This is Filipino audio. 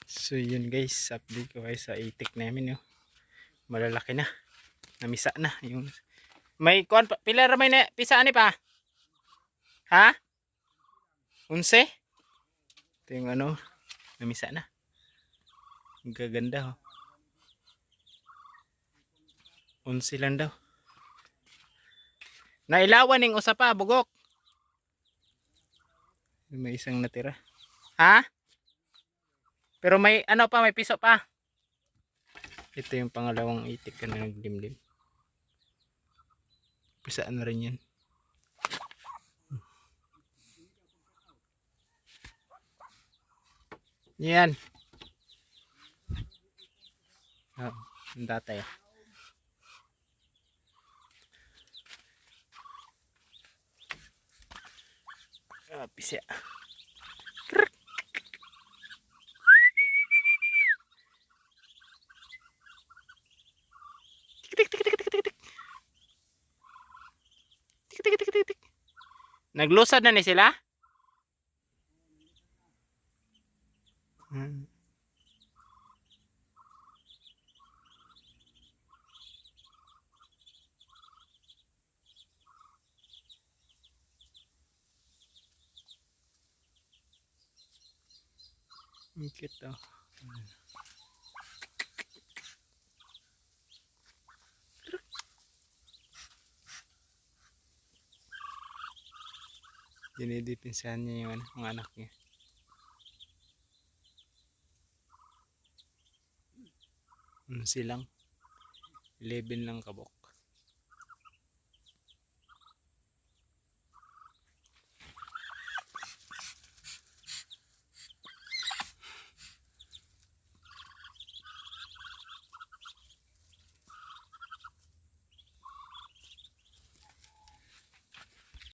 So yun guys, update ko kayo sa itik namin yo. Malalaki na. Namisa na yung may kuan pa. Pila ra may na pisa ani pa? Ha? 11? Ito yung ano, namisa na. Ang gaganda oh. 11 lang daw. Nailawan ning usa pa bugok. May isang natira. Ha? Pero may ano pa, may piso pa. Ito yung pangalawang itik na nagdimdim. Pisaan na rin yan. Yan. Oh, ang datay. Pisya. Naglusad na ni sila? Cute oh. Dinidipinsahan niya yung mga anak niya. Silang 11 lang kabok.